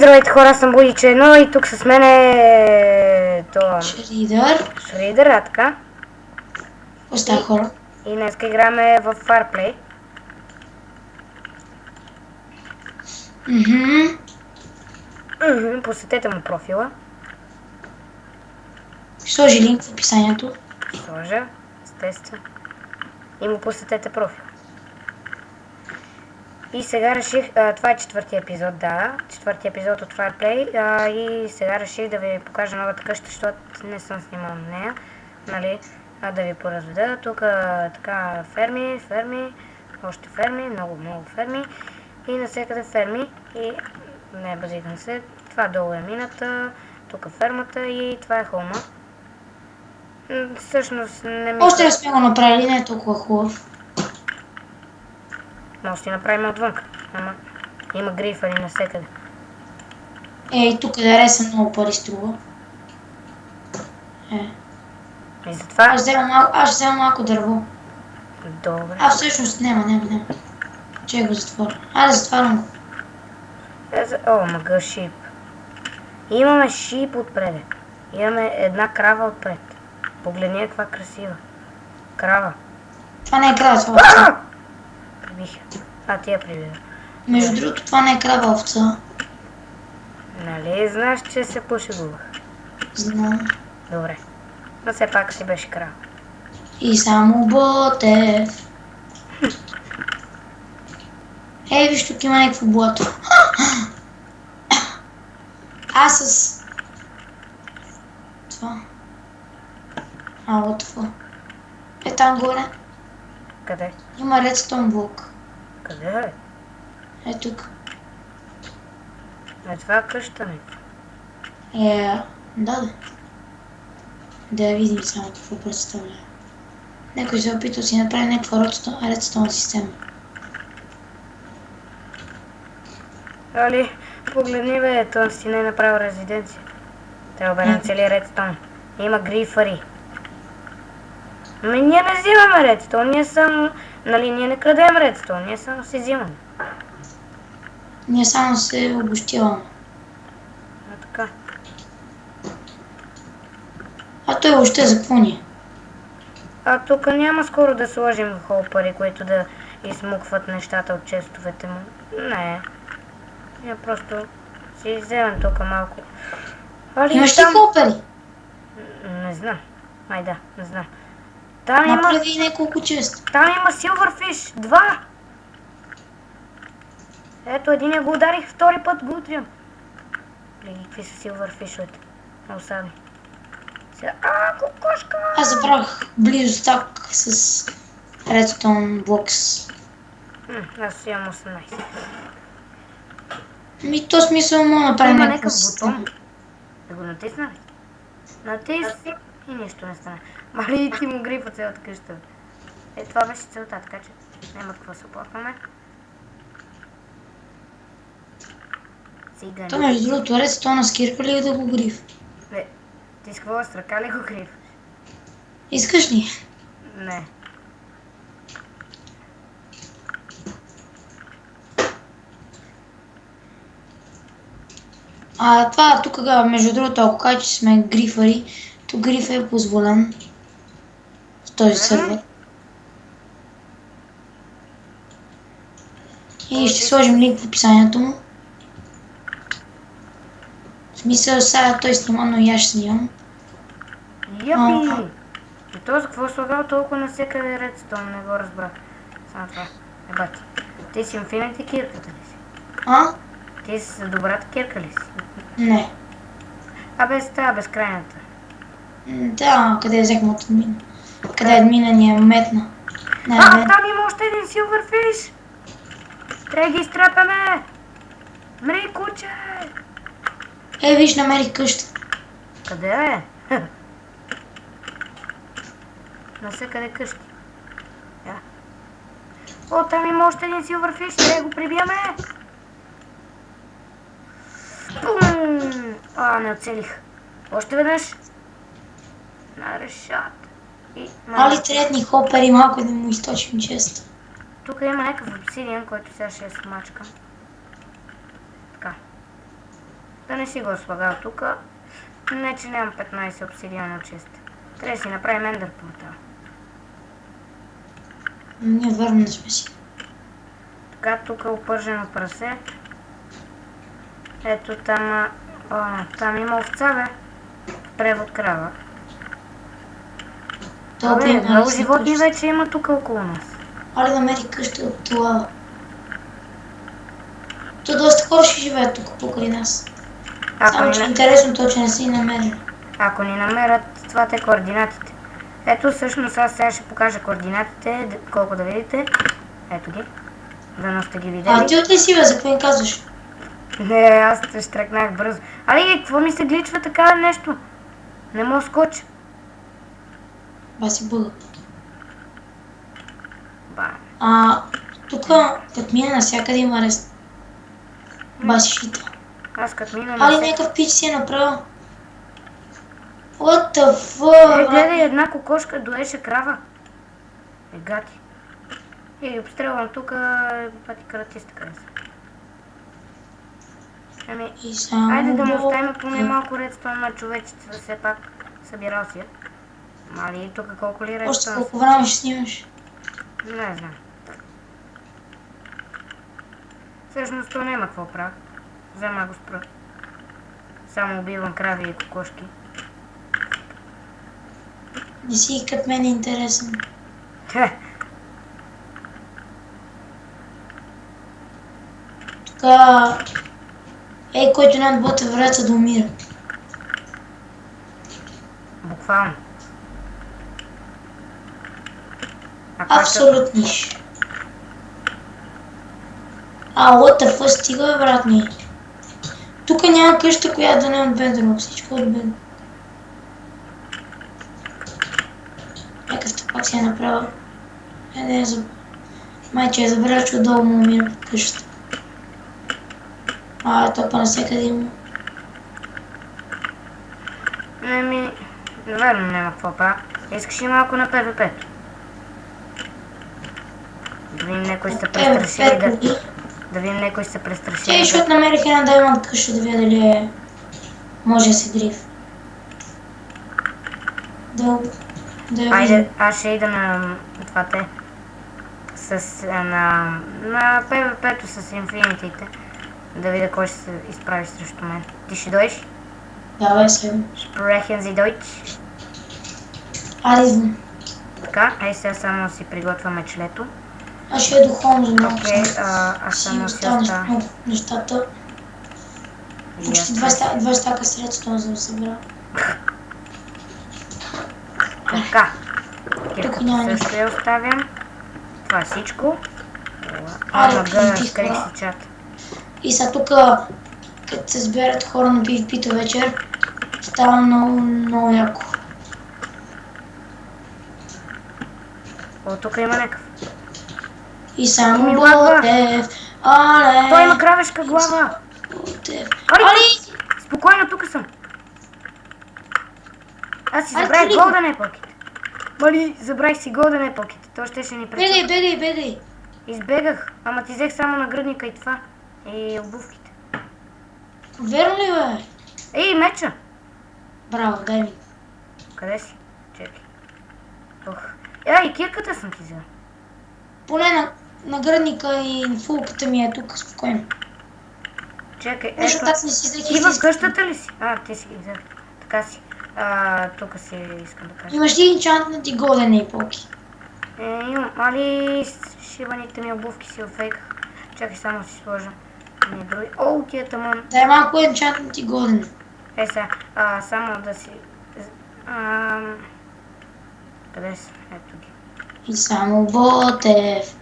Здравейте хора, аз съм Будиче 1 и тук с мен е... Шридър, а така? Остава хора. И днеска играме в Farplay. Посетете му профила. Ще сложи линк в описанието. Сложа, естествено. И му посетете профил. И сега реших, това е четвъртия епизод, да, четвъртия епизод от Farplay, и сега реших да ви покажа новата къща, защото не съм снимал на нея, нали, да ви поразведа. Тук така ферми, още ферми, много ферми и навсекъде ферми и не базикам се, това долу е мината, тук фермата и това е холма. Всъщност не ми... Още не сме го направили, не е толкова хубав. Може да направим отвън, ама има грифари навсекъде. Ей, тук да са много пари струва. И затова... Аз ще взема малко дърво. Добре. Всъщност няма. Че го затворя. Затварям го. О, мъгъл шип. Имаме шип отпред. Имаме една крава отпред. Погледни каква красива. Крава. Това не е крава, това е овца. Прибих. Ти я прибира. Между другото, това не е крава, овца. Нали знаеш, че се пошегувах? Знам. Добре. Но все пак си беше крава. И само Ботев. Ей, виж, тук има някакво блато. Аз с... това. Вот това. Е там горе. Къде? Има редстон блок. Къде е? Е тук. Това къща не. Да. Да я видим само какво представлява. Някой се опитал си направи някаква редстон система. Али, погледни бе, това си не е направил резиденция. Трябва да целият редстон. Има грифари. Ами ние не взимаме редстон, ние само... Нали, ние не крадем редстон, ние само се взимаме. Ние само се обощиваме. Така. Той още за какво ни? Тук няма скоро да сложим холпари, които да измукват нещата от честовете му. Не. Ние просто си вземем тук малко. Имаш ли холпари? Не знам. Не знам. Направи няколко честа. Там има Silverfish. 2. Ето, един го ударих, втори път го утрям. Гледай, какви са Silverfish-овете. Много сами. Кокошка! Аз забрах близо стак с Redstone Blocks. Аз имам 18. То смисъл му направи някакъв бутон. Да го натисна ли? Натисни и нищо не стане. Мали ти му грифа цялата къща. Това беше целта, така че няма какво се оплакваме. То между другото Redstone с кирка ли да го гриф? Ти с какво с ръка ли го грифаш? Искаш ли? Не. Това тук, между другото, ако кажа, че сме грифари, то гриф е позволен в този сервер. И ще сложим линк в описанието му. В смисъл, сега той снима, но и аз ще снимам. Япи! И този какво слагал толкова навсекъде редстон, не го разбрах. Само това. Бати. Ти си Infinity кирката ли си? Ти си добрата кирка ли си? Не. Безкрайната. Да, къде взехме от админа? Къде админа ни е метна? Там има още един Silverfish! Трябва да ги изтрапаме! Мри, куче! Виж, намерих къща. Къде е? Навсекъде къщи. Там има още един Silverfish, трябва да го прибиеме! Не оцелих. Още веднъж. Нарешат. Али третни хопери, малко да му източим честа. Тук има някакъв обсидиан, който сега ще е смачка. Така. Да не си го слагал тук. Не, че нямам 15 обсидиана чест. Трябва да си направим ендър портал. Ние върна сме си. Така, тук е опържено прасе. Ето там... там има овца, бе. Превод крава. Добре, много животни вече има тук около нас. Али намери къща от лава. То доста хора ще живеят тук покрай нас. Само че интересно то, че не си намерили. Ако ни намерят, това те координатите. Ето всъщност аз сега ще покажа координатите, колко да видите. Ето ги. Дано сте ги видели. А ти отли си, бе, за какво ми казваш? Не, аз те штракнах бързо. Али, какво ми се гличва така нещо? Не мога скоча. Ба си бъга. Ба. Тук, като мина навсякъде има арест. Ба си шита. Аз като мина Али някакъв пич си е направил. What the fuck? Гледай, една кокошка доеше крава. Гати. И ги обстрелвам тук, пати каратиста къде са. Ами, айде да му оставим поне малко редстон на човечеца, все пак събирал си я. Мали, тук колко ли редстон? Още колко време ще снимаш? Не знам. Всъщност то няма какво правя. Взема го спра. Само убивам крави и кокошки. Не си като мен е интересен. Така... Ей, който не отбота врата да умира. Буквално. Абсолютниш. What the fuck, стига бе, брат ми. Тук няма къща, която да не е от бедро. Всичко от бедро. Някакъв тъпак си е направил. Майче е забравя, че отдолу му умира в къщата. Топа навсякъде има. Наверно няма какво правя. Искаш ли малко на PvP? Да видим някой се престрашили да видим някой се престрашили. Защото намерих една даймонд къща да видя дали може да се гриф. Айде, аз ще ида на това те. На PvP-то с инфинитите. Да видя кой ще се изправи срещу мен. Ти ще дойдеш? Давай се. Sprechen Sie Deutsch? Айде. Така, сега само си приготвяме члето. Аз ще до Холм за малко. Аз само си оставя нещата. Почти 20 стака средства за да събира. Така. Кирката също я оставям. Това е всичко. Скрих си чат. И са тук, като се сберат хора на PvP-то вечер, става много яко. Тук има някакъв. И само Ботев, але... Той има кравешка глава. Али! Спокойно, тук съм. Аз си забравих голден епоките. Мали, забравих си голден епоките. То ще ни пречи. Бегай! Избегах, ама ти взех само нагръдника и това. И обувките. Верно ли, бе? Ей, меча! Браво, дай ми. Къде си? Чекай. И кирката съм ти взела. Поне нагръдника и фулката ми е тук, спокойно. Чекай, ето. Ти в къщата ли си? Ти си ги взел. Така си. Тук си искам да кажа. Имаш ли енчантнати голден епоки? Имам, али шибаните ми обувки си офейках. Чакай само си сложа. Тия тъмън. Дай малко енчантнати голден. Сега, само да си... Къде са? Ето ги. И само Ботев.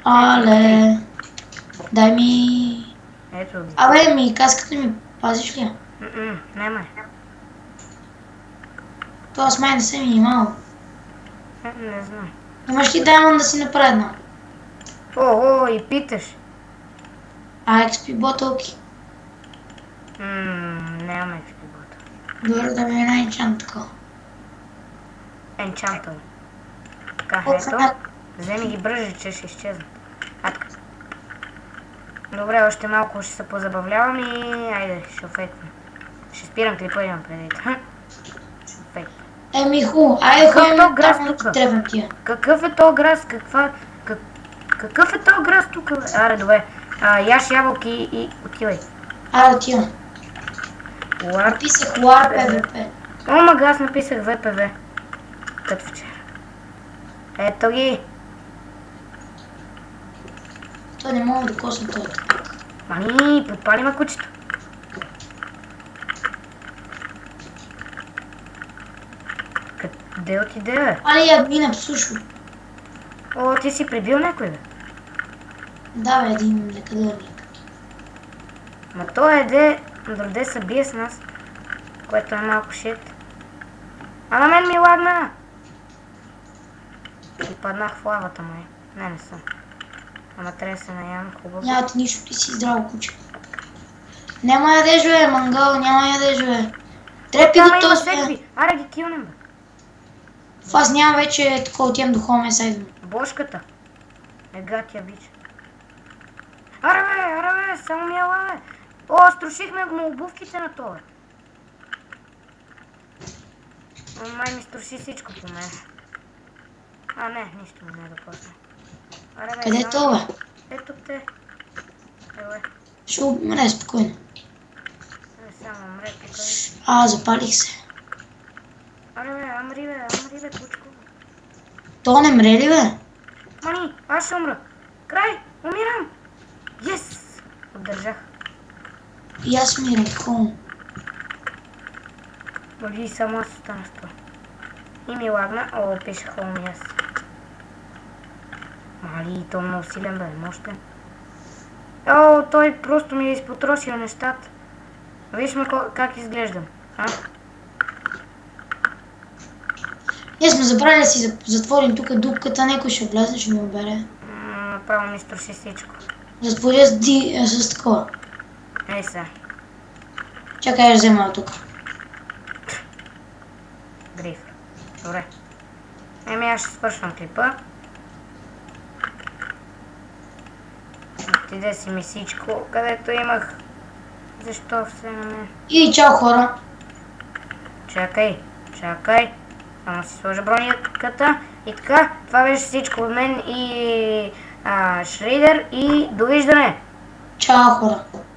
Але... Дай ми... Ето ги. Абе, каската ми пазиш ли? Няма. Това с май не съм минимал. Не знам. Имаш ли даймонд да си напредна? И питаш. XP ботълки. Нямам XP ботъл. Добре, да ми е една енчант такова. Енчантъл. Така, ето. Вземи ги бърже, че ще изчезнат. Така. Добре, още малко ще се позабавлявам и айде, ще фейквам. Ще спирам клипа, имам предвид. Ще фейквам. Еми хубаво, айде Какъв ходим то грас там да тука? ти трепам тия. Какъв е то грас? Какъв е то грас тук? Аре, добре. Яш ябълки и отивай. Аре отивам. Уар. Написах War PvP. О, мага, аз написах ВПВ. Като вчера. Ето ги. Той не мога да косна този. Мани, подпали ме кучето. Къде отиде, бе? Али админа псушо. О, ти си прибил някой, бе? Да бе, един лекадърник. Ма той еде, дойде се бие с нас, което е малко шит. А на мен ми лагна! И паднах в лавата, май. Не съм. Ама трябва да се наям хубаво. Няма ти нищо, ти си здраво куче. Няма ядеш, бе, мангал, няма ядеш, бе. Трепи го Там има този, бе. всеки. Аре ги килнем, бе. Аз нямам вече такова, отивам до хоме сайдно. Бошката. Ега тя бич. Аре бе, само ми ела, бе. О, струшихме му обувките на това. Май ми струши всичко по мен. А, не, нищо не е да после. Аре бе, Къде е то, бе? ето те. Еле, Ще умре спокойно. само умре тук. Запалих се. Аре бе, амри бе, кучко. То не мре ли, бе? Мани, аз ще умра. Край, умирам. Йес! Отдържах. И аз мирам, хубаво. Вали, само аз остана с това. И ми лагна, пише хоум аз. Мали, то много силен бе, мощен. О, той просто ми е изпотрошил нещата. Виж ме как изглеждам, а? Ние сме забрали да си затворим тук дупката, някой ще влезе, ще ми обере. Направо ми струши всичко. Затворя с такова. Ей сега. Чакай, я взема от тук. Гриф. Добре. Еми аз ще свършвам клипа. Отиде си ми всичко, където имах. Защо все на мен? И чао, хора. Чакай. Само си сложа брониката. И така, това беше всичко от мен и Шрейдер и довиждане! Чао, хора.